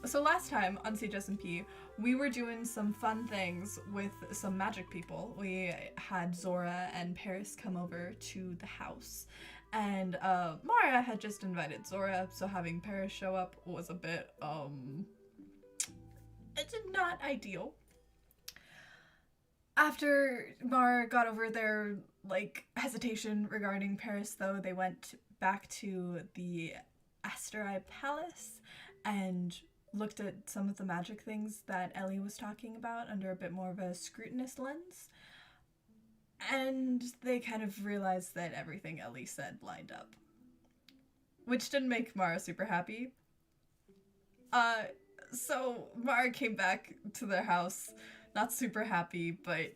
So last time on Siege SMP, we were doing some fun things with some magic people. We had Zora and Paris come over to the house, and Mara had just invited Zora, so having Paris show up was a bit, it's not ideal. After Mara got over their, like, hesitation regarding Paris, though, they went back to the Asterai Palace and looked at some of the magic things that Ellie was talking about under a bit more of a scrutinous lens. And they kind of realized that everything Ellie said lined up. Which didn't make Mara super happy. So Mara came back to their house, not super happy, but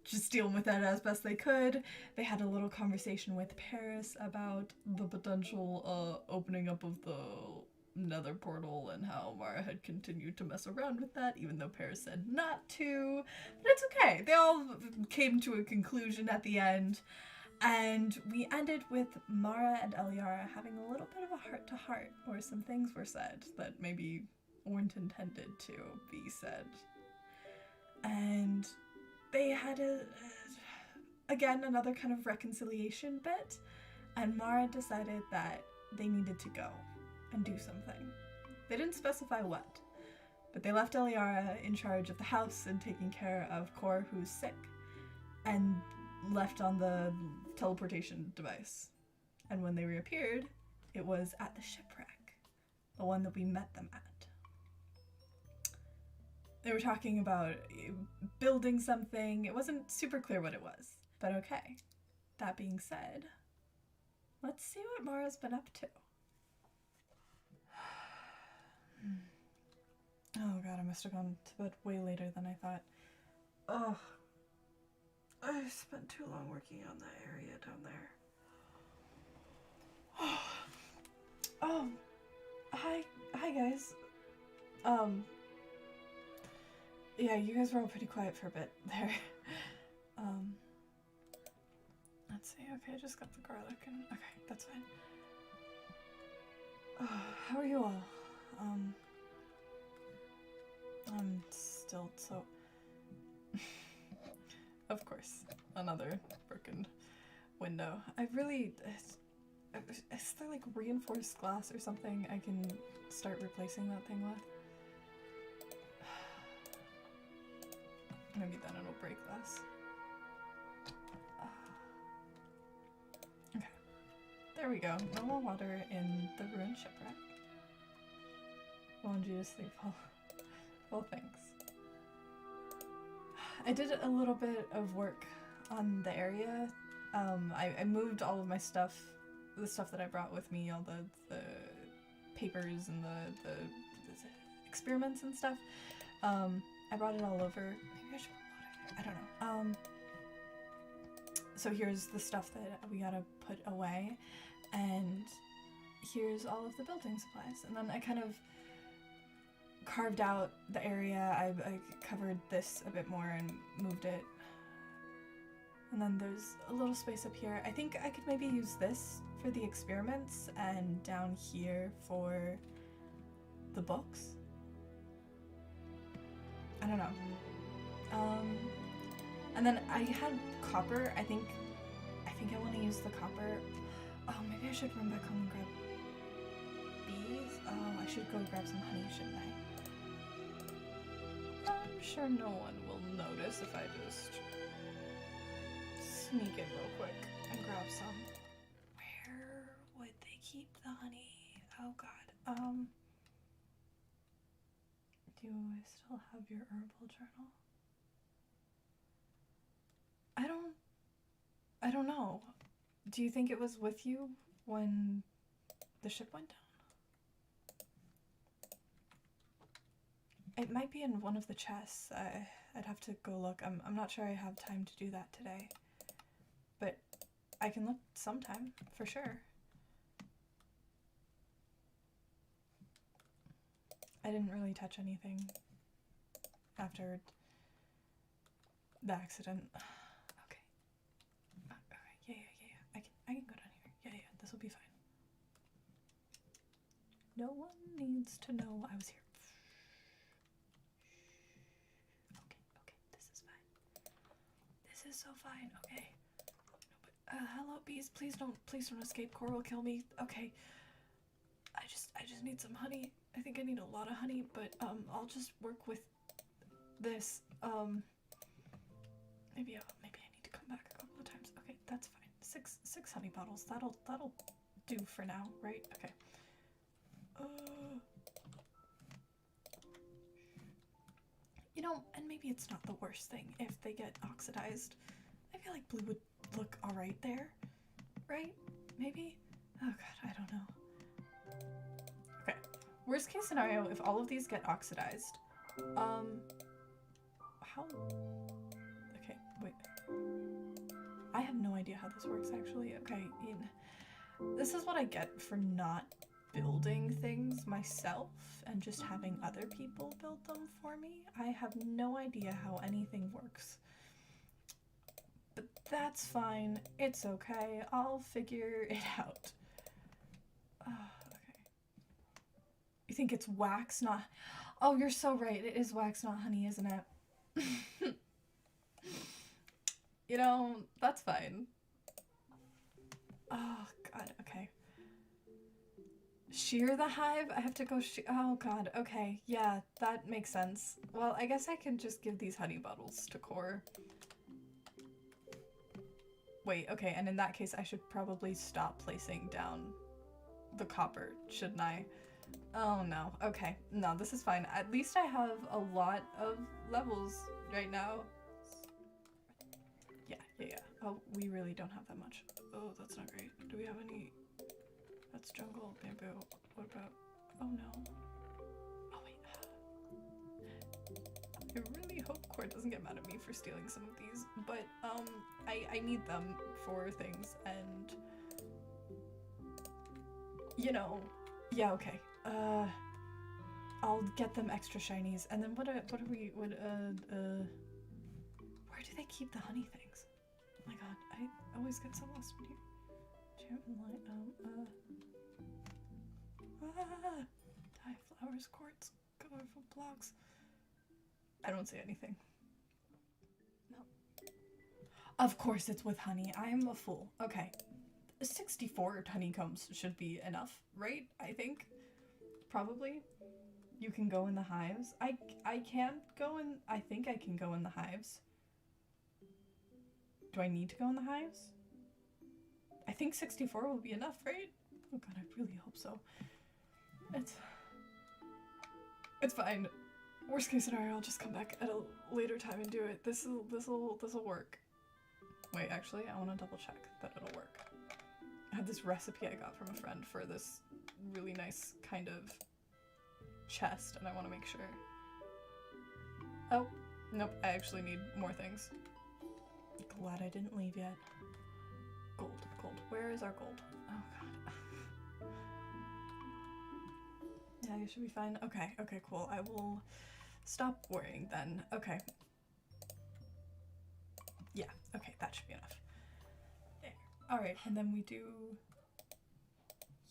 just dealing with it as best they could. They had a little conversation with Paris about the potential opening up of the nether portal and how Mara had continued to mess around with that, even though Paris said not to. But it's okay. They all came to a conclusion at the end. And we ended with Mara and Eliara having a little bit of a heart-to-heart, where some things were said that maybe weren't intended to be said. And they had again, another kind of reconciliation bit, and Mara decided that they needed to go and do something. They didn't specify what, but they left Eliara in charge of the house and taking care of Cor, who's sick, and left on the teleportation device. And when they reappeared, it was at the shipwreck, the one that we met them at. They were talking about building something. It wasn't super clear what it was, but okay. That being said, let's see what Mara's been up to. Oh god, I must have gone to bed way later than I thought. Oh, I spent too long working on that area down there. Oh, hi guys. Yeah, you guys were all pretty quiet for a bit there. Let's see. Okay, I just got the garlic and okay, that's fine. How are you all? I'm still so... Of course, another broken window. I really... Is there like reinforced glass or something I can start replacing that thing with? Maybe then it'll break less. Okay. There we go. No more water in the ruined shipwreck. Wanted you to sleep. Well, thanks. I did a little bit of work on the area. I moved all of my stuff, the stuff that I brought with me, all the papers and the experiments and stuff. I brought it all over. Maybe I should put water here. I don't know. So here's the stuff that we gotta put away, and here's all of the building supplies. And then I kind of carved out the area. I covered this a bit more and moved it. And then there's a little space up here. I think I could maybe use this for the experiments and down here for the books. I don't know. And then I had copper. I think I want to use the copper. Oh, maybe I should run back home and grab bees. Oh, I should go grab some honey, shouldn't I? I'm sure no one will notice if I just sneak in real quick and grab some. Where would they keep the honey? Oh god. Do I still have your herbal journal? I don't know. Do you think it was with you when the ship went down? It might be in one of the chests. I'd have to go look. I'm not sure I have time to do that today. But I can look sometime, for sure. I didn't really touch anything after the accident. Okay. Okay, yeah. I can go down here. Yeah, this will be fine. No one needs to know I was here. Okay, this is fine. This is so fine, okay. No, but, hello, bees, please don't escape. Core will kill me. Okay. I just need some honey. I think I need a lot of honey, but, I'll just work with this. Maybe I need to come back a couple of times. Okay, that's fine. Six honey bottles. That'll do for now, right? Okay. You know, and maybe it's not the worst thing if they get oxidized. I feel like blue would look alright there, right? Maybe? Oh god, I don't know. Okay. Worst case scenario, if all of these get oxidized, how? Okay, wait. I have no idea how this works, actually. Okay, this is what I get for not building things myself and just having other people build them for me. I have no idea how anything works. But that's fine. It's okay. I'll figure it out. Okay. You think it's wax, not... Oh, you're so right. It is wax, not honey, isn't it? You know, that's fine. Oh, God, okay. Shear the hive? I have to go oh, God, okay. Yeah, that makes sense. Well, I guess I can just give these honey bottles to Core. Wait, okay, and in that case, I should probably stop placing down the copper, shouldn't I? Oh, no. Okay. No, this is fine. At least I have a lot of levels right now. Yeah. Oh, we really don't have that much. Oh, that's not great. Do we have any... That's jungle, bamboo. What about... Oh, no. Oh, wait. I really hope Core doesn't get mad at me for stealing some of these, but, I need them for things, and... You know... Yeah, okay. I'll get them extra shinies, and then where do they keep the honey things? Oh my god, I always get so lost in here. Dye flowers, quartz, colorful blocks. I don't say anything. No. Of course it's with honey. I am a fool. Okay. 64 honeycombs should be enough, right? I think. Probably. You can go in the hives. I can't go in... I think I can go in the hives. Do I need to go in the hives? I think 64 will be enough, right? Oh god, I really hope so. It's fine. Worst case scenario, I'll just come back at a later time and do it. This'll work. Wait, actually, I want to double check that it'll work. I have this recipe I got from a friend for this really nice kind of chest, and I want to make sure. Oh, nope, I actually need more things. Glad I didn't leave yet. Gold. Where is our gold? Oh god. Yeah, you should be fine. Okay, cool. I will stop worrying then. Okay. Yeah, okay, that should be enough. There. Alright, and then we do...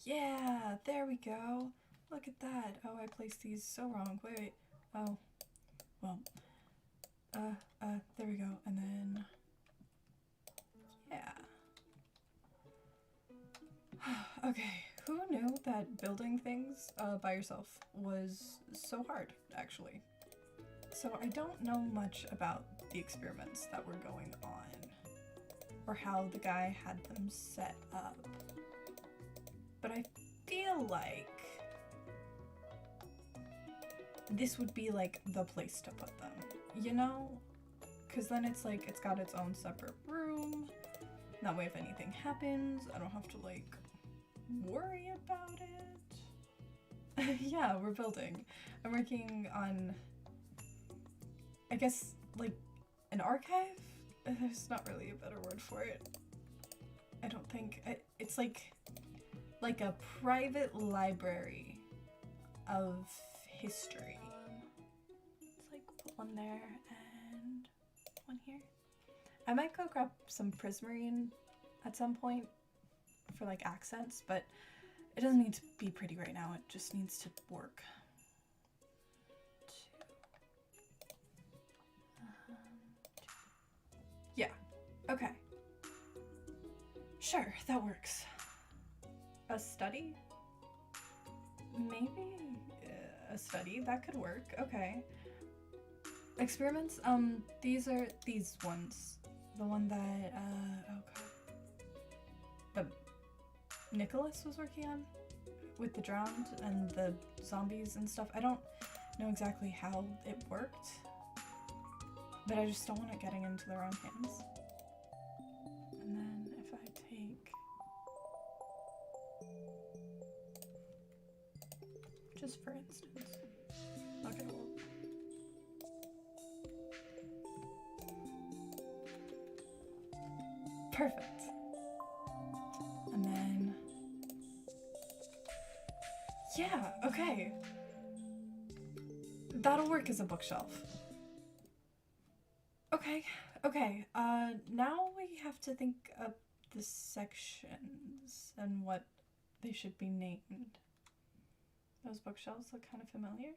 Yeah, there we go. Look at that. Oh, I placed these so wrong. Wait. Oh. Well. There we go. And then... Yeah. Okay, who knew that building things by yourself was so hard, actually? So I don't know much about the experiments that were going on, or how the guy had them set up, but I feel like this would be like the place to put them, you know? Because then it's like, it's got its own separate room. That way if anything happens, I don't have to like worry about it. Yeah, we're building. I'm working on, I guess, like an archive? There's not really a better word for it. I don't think. It's like a private library of history. Let's like put one there and one here. I might go grab some prismarine at some point for like accents, but It doesn't need to be pretty right now, it just needs to work. Yeah, okay. Sure, that works. A study? Maybe a study, that could work, okay. Experiments, these are these ones. The one that, oh god. The Nicholas was working on? With the drowned and the zombies and stuff. I don't know exactly how it worked, but I just don't want it getting into the wrong hands. And then if I take... just for instance. Okay, well... perfect. And then... yeah, okay. That'll work as a bookshelf. Okay, okay. Now we have to think of the sections and what they should be named. Those bookshelves look kind of familiar.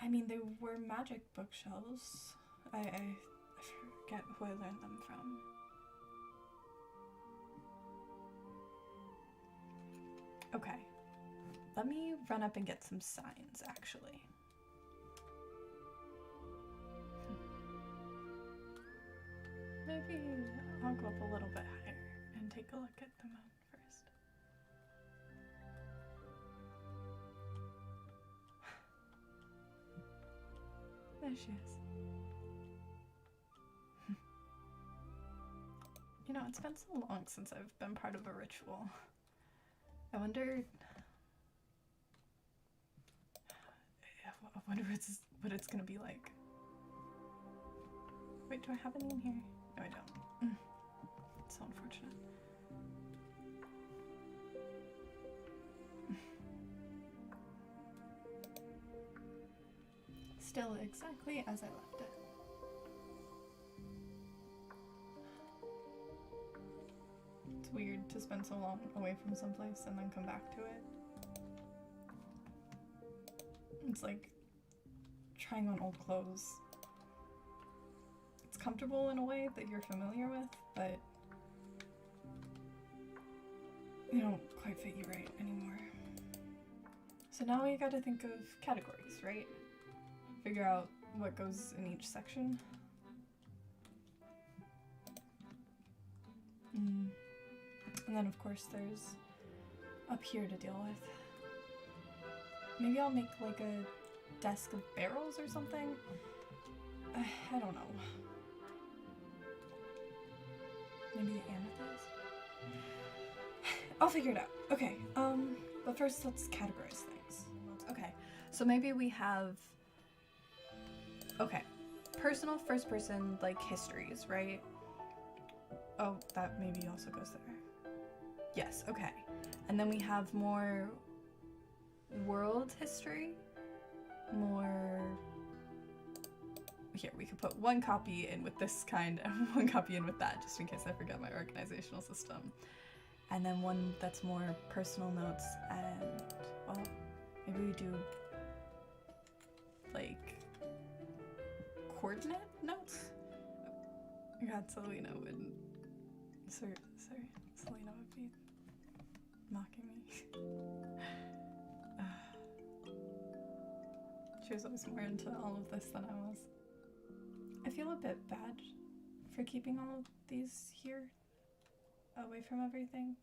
I mean, they were magic bookshelves. I forget who I learned them from. Okay. Let me run up and get some signs, actually. Maybe I'll go up a little bit higher and take a look at the moon first. There she is. You know, it's been so long since I've been part of a ritual. I wonder what it's gonna be like. Wait, do I have any in here? No, I don't. It's so unfortunate. Still exactly as I left it. It's weird to spend so long away from someplace and then come back to it. It's like trying on old clothes. It's comfortable in a way that you're familiar with, but they don't quite fit you right anymore. So now you gotta think of categories, right? Figure out what goes in each section. And then of course there's up here to deal with. Maybe I'll make like a desk of barrels or something? I don't know. Maybe the amethyst? I'll figure it out. Okay, but first let's categorize things. Okay, so maybe we have... okay, personal first person, like, histories, right? Oh, that maybe also goes there. Yes, okay. And then we have more world history, more... here, we could put one copy in with this kind and one copy in with that, just in case I forget my organizational system. And then one that's more personal notes and, well, maybe we do, like, coordinate notes? Oh god, Selena would... Sorry, Selena would be mocking me. She was always more into all of this than I was. I feel a bit bad for keeping all of these here, away from everything.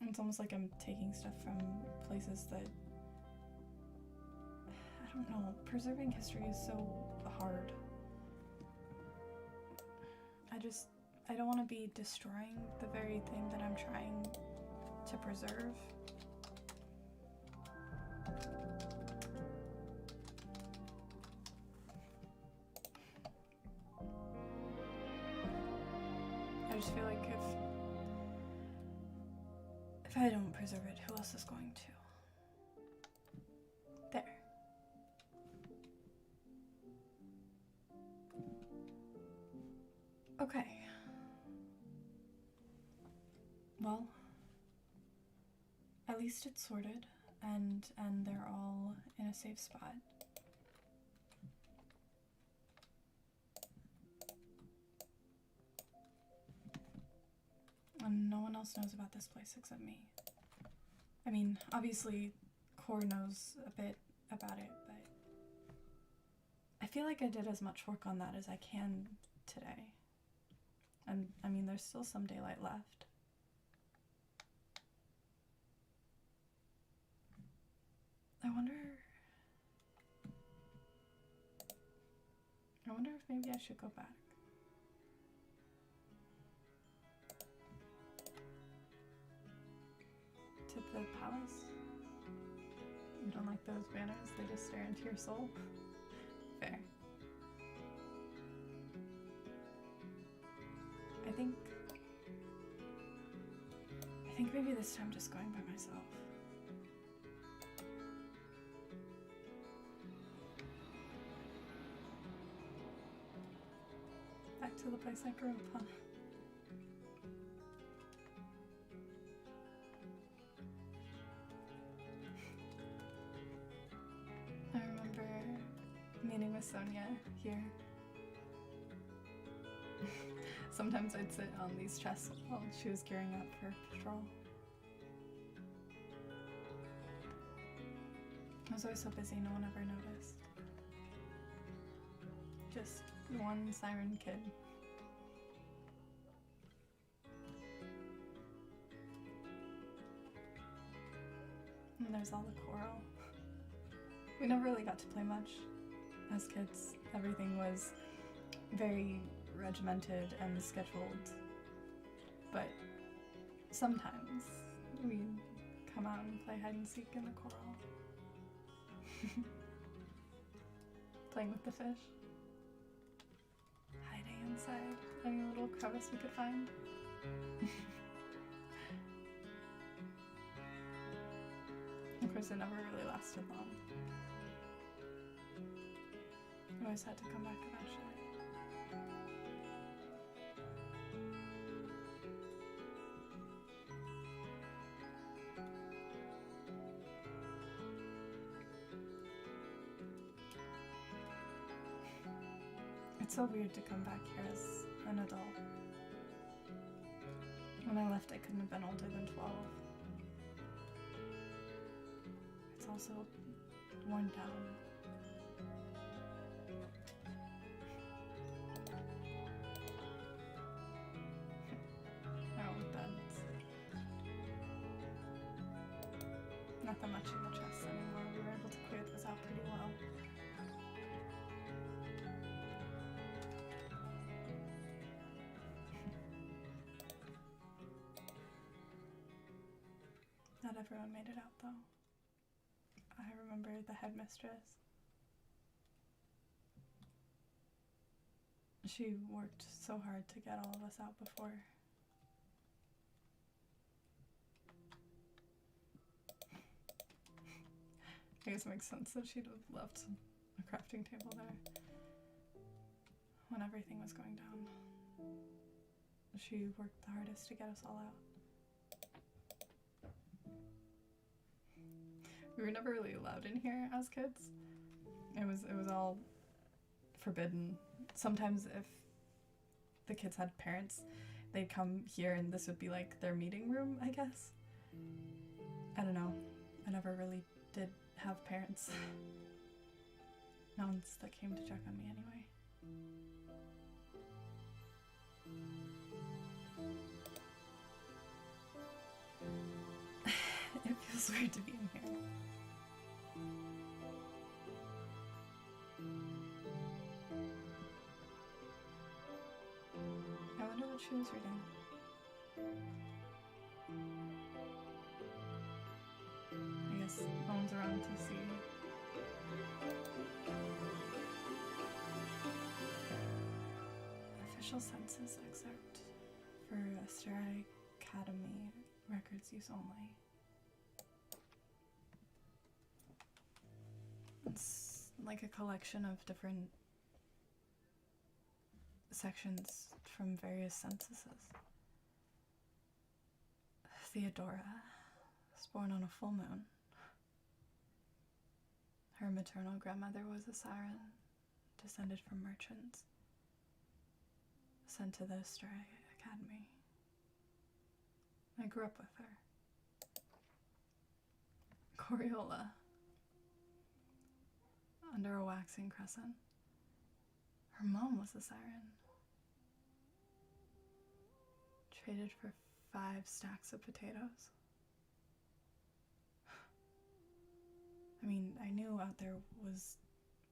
It's almost like I'm taking stuff from places that... I don't know, preserving history is so hard. I don't want to be destroying the very thing that I'm trying to preserve. I just feel like if I don't preserve it, who else is going to? There. Okay. Well, at least it's sorted, and they're all in a safe spot. And no one else knows about this place except me. I mean, obviously, Core knows a bit about it, but I feel like I did as much work on that as I can today. And, I mean, there's still some daylight left. I wonder if maybe I should go back. To the palace? You don't like those banners? They just stare into your soul? Fair. I think maybe this time just going by myself. Back to the place I grew up, huh? I remember meeting with Sonia here. Sometimes I'd sit on these chests while she was gearing up for patrol. I was always so busy, no one ever noticed. Just one siren kid. And there's all the choral. We never really got to play much as kids. Everything was very regimented and scheduled. But sometimes we'd come out and play hide and seek in the choral. Playing with the fish. Hiding inside any little crevice we could find. Of course, it never really lasted long. I always had to come back eventually. It's so weird to come back here as an adult. When I left, I couldn't have been older than 12. It's also worn down. Our own beds. Not that much in the chests anymore. We were able to clear those out pretty well. Not everyone made it out, though. I remember the headmistress. She worked so hard to get all of us out before. I guess it makes sense that she'd have left a crafting table there when everything was going down. She worked the hardest to get us all out. We were never really allowed in here as kids. It was all forbidden. Sometimes if the kids had parents, they'd come here and this would be like their meeting room, I guess. I don't know. I never really did have parents. No one's that came to check on me anyway. It feels weird to be in here. I wonder what she was reading. I guess no one's around to see. Official census excerpt for Astera Academy, records use only. It's like a collection of different sections from various censuses. Theodora was born on a full moon. Her maternal grandmother was a siren, descended from merchants, sent to the Astray Academy. I grew up with her. Coriola, under a waxing crescent. Her mom was a siren. Traded for 5 stacks of potatoes. I mean, I knew out there was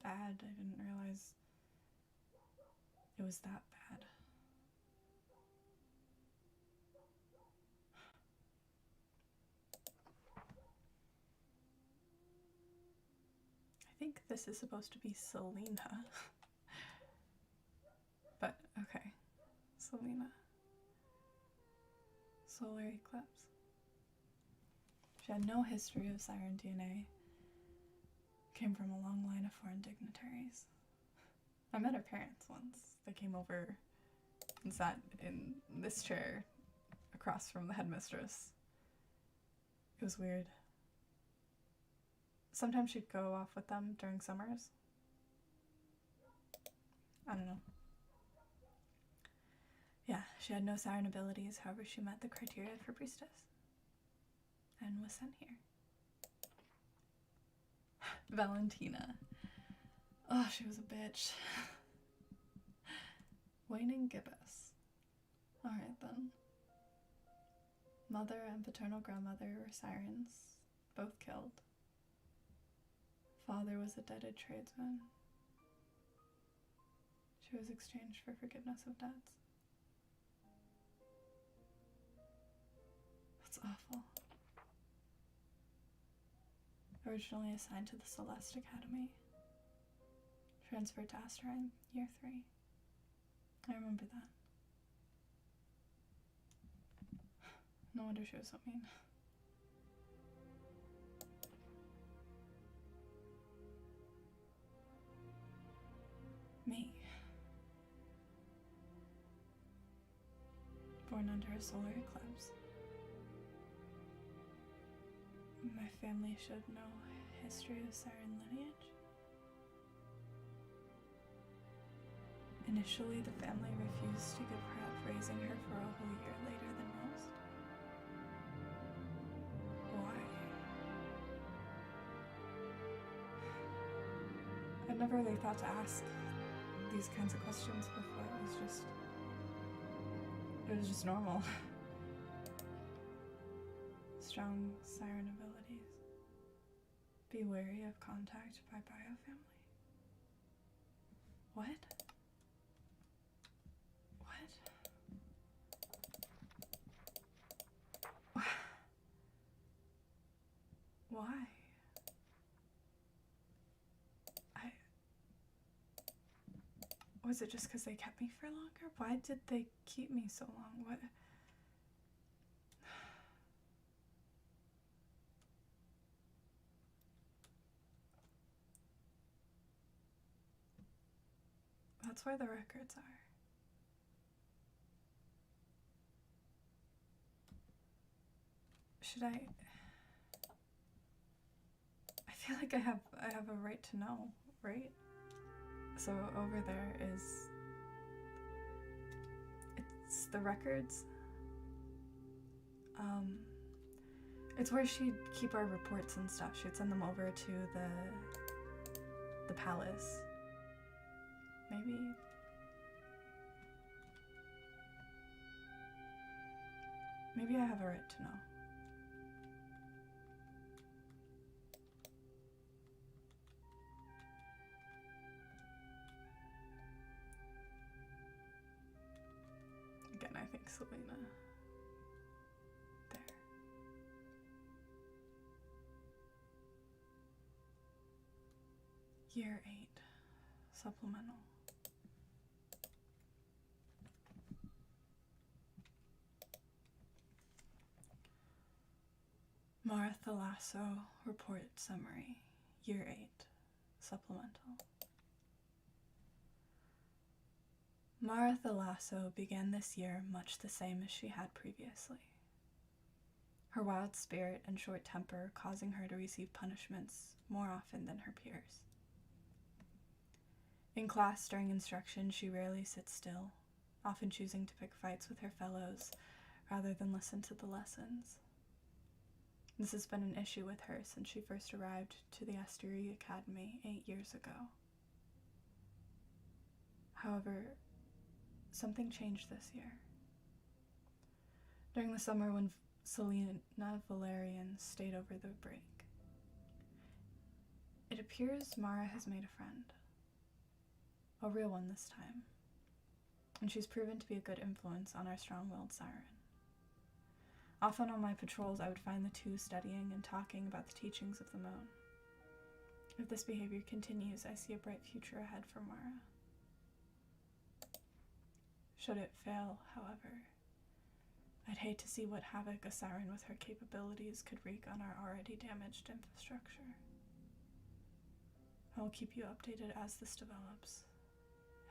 bad. I didn't realize it was that bad. I think this is supposed to be Selena. But, okay. Selena. Solar eclipse. She had no history of siren DNA. Came from a long line of foreign dignitaries. I met her parents once. They came over and sat in this chair across from the headmistress. It was weird. Sometimes she'd go off with them during summers. I don't know. Yeah, she had no siren abilities, however she met the criteria for priestess. And was sent here. Valentina. Oh, she was a bitch. Waning gibbous. Alright then. Mother and paternal grandmother were sirens, both killed. Father was a deaded tradesman. She was exchanged for forgiveness of debts. That's awful. Originally assigned to the Celeste Academy. Transferred to Astra in year 3. I remember that. No wonder she was so mean. Me. Born under a solar eclipse. My family showed no history of siren lineage. Initially, the family refused to give her up, raising her for a whole year later than most. Why? I'd never really thought to ask these kinds of questions before. It was just normal. Strong siren abilities. Be wary of contact by biofamily. What? What? Why? Was it just because they kept me for longer? Why did they keep me so long? What? That's where the records are. Should I feel like I have a right to know, right? So over there it's the records. It's where she'd keep our reports and stuff. She'd send them over to the palace. Maybe I have a right to know. Again, I think Selena. There. Year 8. Supplemental. Martha Lasso Report Summary. Year 8. Supplemental. Martha Lasso began this year much the same as she had previously. her wild spirit and short temper causing her to receive punishments more often than her peers. In class during instruction, she rarely sits still, often choosing to pick fights with her fellows rather than listen to the lessons. This has been an issue with her since she first arrived to the Asteria Academy 8 years ago. However, something changed this year. During the summer when Selena Valerian stayed over the break, it appears Mara has made a friend. A real one this time. And she's proven to be a good influence on our strong-willed siren. Often on my patrols, I would find the two studying and talking about the teachings of the moon. If this behavior continues, I see a bright future ahead for Mara. Should it fail, however, I'd hate to see what havoc a siren with her capabilities could wreak on our already damaged infrastructure. I will keep you updated as this develops.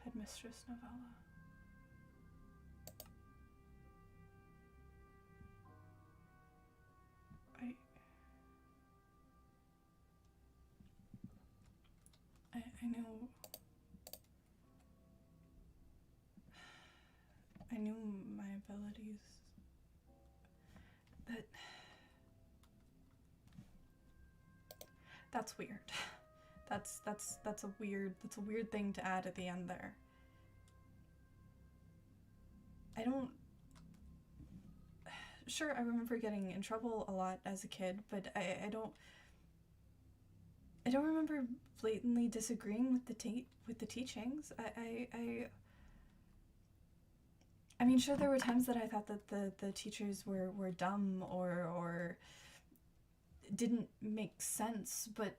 Headmistress Novella. I knew my abilities. That's weird. That's a weird thing to add at the end there. Sure, I remember getting in trouble a lot as a kid, but I don't remember blatantly disagreeing with the teachings. I mean, sure, there were times that I thought that the teachers were dumb or didn't make sense, but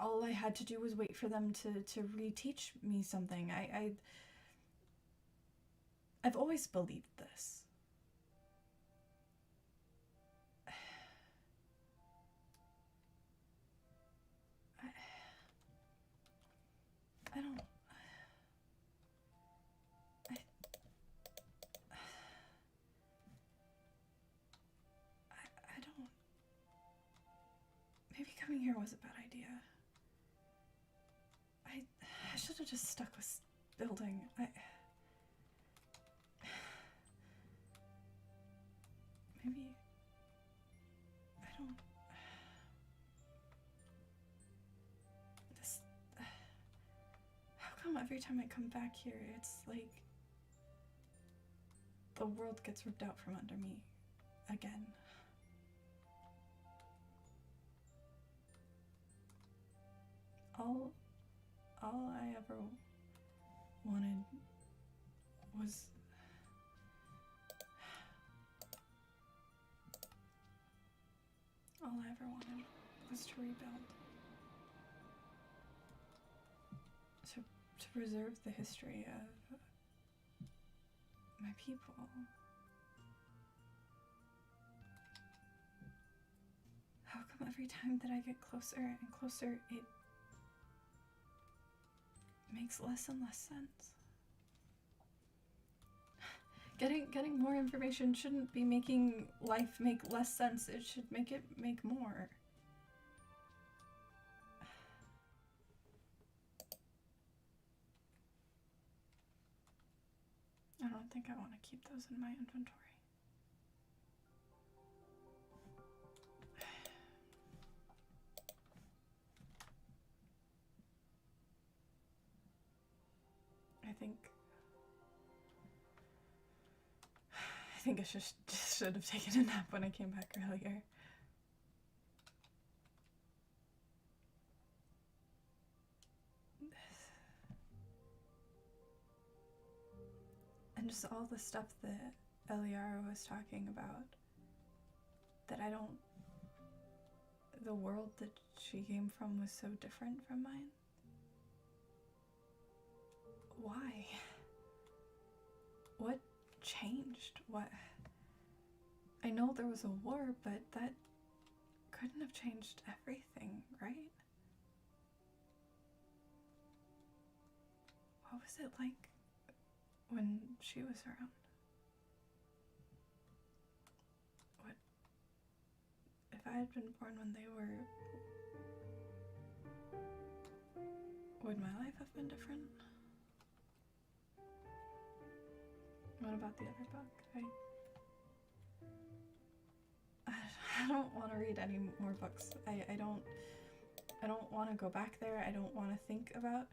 all I had to do was wait for them to reteach me something. I've always believed this. Maybe coming here was a bad idea. I should have just stuck with building. Maybe... How come every time I come back here, it's like... the world gets ripped out from under me. Again. All I ever wanted was... all I ever wanted was to rebuild. To preserve the history of my people. How come every time that I get closer and closer, it makes less and less sense? Getting more information shouldn't be making life make less sense. It should make it make more. I don't think I want to keep those in my inventory. I think I should have taken a nap when I came back earlier. And just all the stuff that Eliara was talking about, that the world that she came from was so different from mine. Why? What changed? What? I know there was a war, but that couldn't have changed everything, right? What was it like when she was around? I had been born when they were, would my life have been different? What about the other book? I don't want to read any more books. I don't want to go back there. I don't want to think about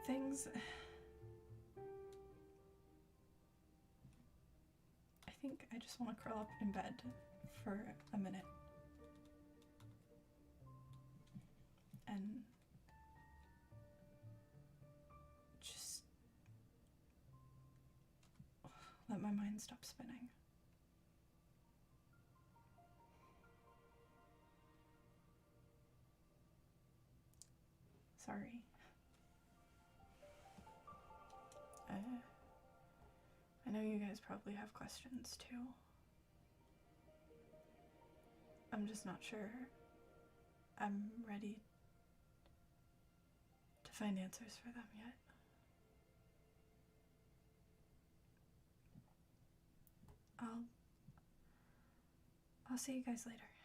things. I think I just want to curl up in bed for a minute and just let my mind stop spinning. Sorry. I know you guys probably have questions too. I'm just not sure I'm ready to find answers for them yet. I'll see you guys later.